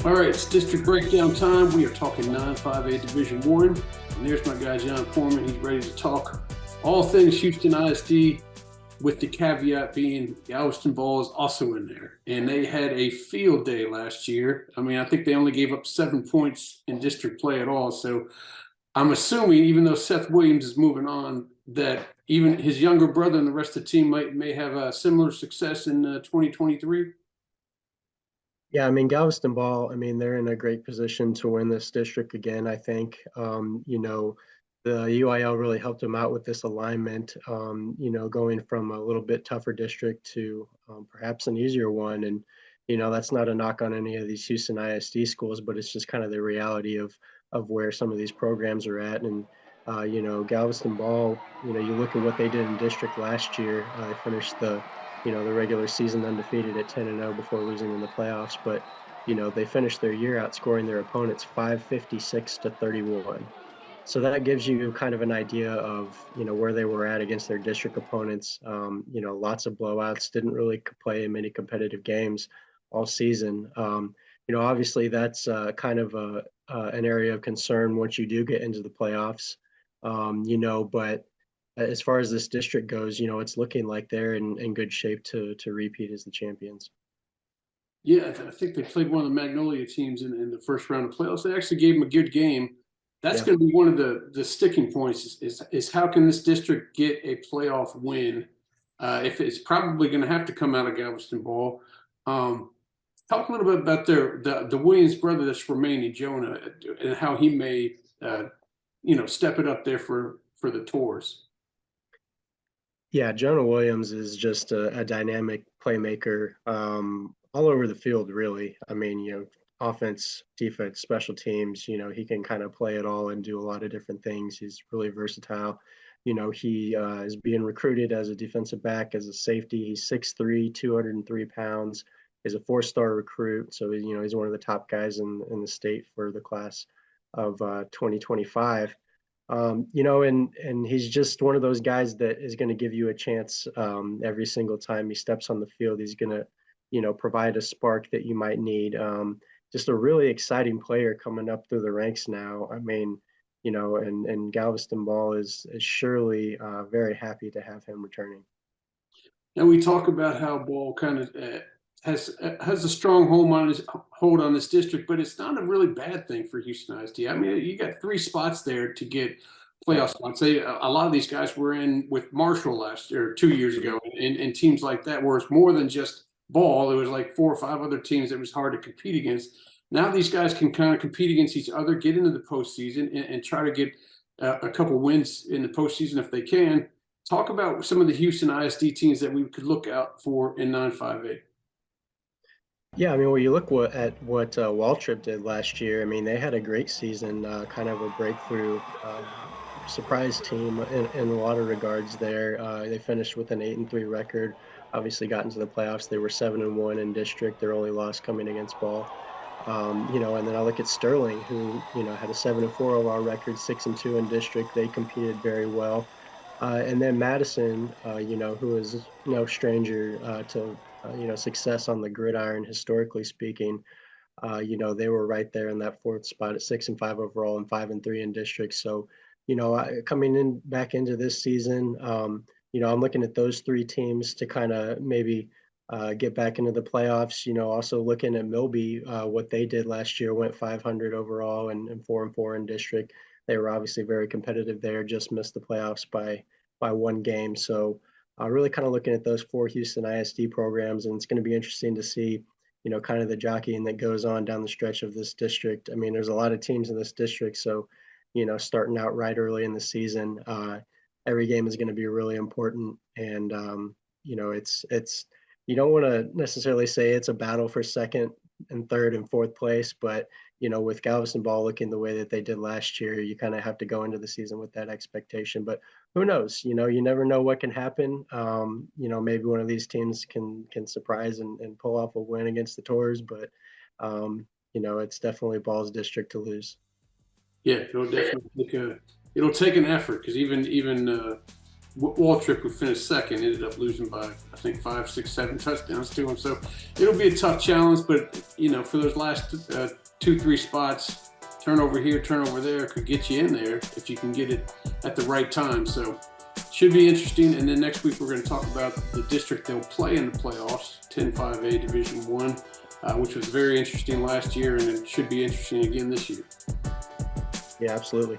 All right, it's district breakdown time. We are talking 9-5A Division One, and there's my guy Jon Poorman. He's ready to talk all things Houston ISD, with the caveat being Galveston Ball is also in there, and they had a field day last year. I mean, I think they only gave up 7 points in district play at all. So I'm assuming, even though Seth Williams is moving on, that even his younger brother and the rest of the team may have a similar success in 2023. Yeah, I mean, Galveston Ball, I mean, they're in a great position to win this district again, I think. The UIL really helped them out with this alignment, going from a little bit tougher district to perhaps an easier one. And, that's not a knock on any of these Houston ISD schools, but it's just kind of the reality of where some of these programs are at. And, Galveston Ball, you look at what they did in district last year. They finished the regular season undefeated at 10-0 before losing in the playoffs. But, they finished their year outscoring their opponents 556-31. So that gives you kind of an idea of, where they were at against their district opponents. Lots of blowouts, didn't really play many competitive games all season. Obviously that's kind of an area of concern once you do get into the playoffs. But as far as this district goes, it's looking like they're in good shape to repeat as the champions. Yeah, I think they played one of the Magnolia teams in the first round of playoffs. They actually gave them a good game. That's Yeah. going to be one of the sticking points is how can this district get a playoff win? If it's probably going to have to come out of Galveston Ball. Talk a little bit about the Williams brother that's remaining, Jonah, and how he may step it up there for the tours. Yeah, Jonah Williams is just a dynamic playmaker all over the field, really. I mean, offense, defense, special teams, he can kind of play it all and do a lot of different things. He's really versatile. He is being recruited as a defensive back, as a safety. He's 6'3", 203 pounds. He's a 4-star recruit. So, he's one of the top guys in the state for the class of 2025. And he's just one of those guys that is going to give you a chance every single time he steps on the field. He's going to, provide a spark that you might need. Just a really exciting player coming up through the ranks now. I mean, and Galveston Ball is surely very happy to have him returning. And we talk about how Ball kind of has a strong hold on this district, but it's not a really bad thing for Houston ISD. I mean, you got 3 spots there to get playoff spots. A lot of these guys were in with Marshall last year, 2 years ago, and teams like that, where it's more than just Ball. There was like 4 or 5 other teams that was hard to compete against. Now these guys can kind of compete against each other, get into the postseason, and try to get a couple wins in the postseason if they can. Talk about some of the Houston ISD teams that we could look out for in 9-5A. Yeah, I mean, well, you look at what Waltrip did last year. I mean, they had a great season, kind of a breakthrough surprise team in a lot of regards there. They finished with an 8-3 record, obviously got into the playoffs. They were 7-1 in district, their only loss coming against Ball. And then I look at Sterling, who, had a 7-4 overall record, 6-2 in district. They competed very well. And then Madison, who is no stranger to success on the gridiron, historically speaking. They were right there in that 4th spot at 6-5 overall and 5-3 in district. So, coming in back into this season, I'm looking at those 3 teams to kind of maybe get back into the playoffs. Also looking at Milby, what they did last year, went 500 overall and 4-4 in district. They were obviously very competitive there, just missed the playoffs by 1 game. So really kind of looking at those 4 Houston ISD programs, and it's going to be interesting to see, kind of the jockeying that goes on down the stretch of this district. I mean, there's a lot of teams in this district, so, starting out right early in the season, every game is going to be really important. And, it's you don't want to necessarily say it's a battle for 2nd and 3rd and 4th place, but with Galveston Ball looking the way that they did last year, you kind of have to go into the season with that expectation. But who knows? You never know what can happen. Maybe one of these teams can surprise and pull off a win against the Tours, but it's definitely Ball's district to lose. Yeah, it'll definitely take an effort, because even Waltrip, who finished second, ended up losing by, I think, 5, 6, 7 touchdowns to him. So it'll be a tough challenge, but, for those last 2, 3 spots, turnover here, turnover there could get you in there if you can get it at the right time. So should be interesting. And then next week, we're going to talk about the district they'll play in the playoffs, 10-5A Division I, which was very interesting last year, and it should be interesting again this year. Yeah, absolutely.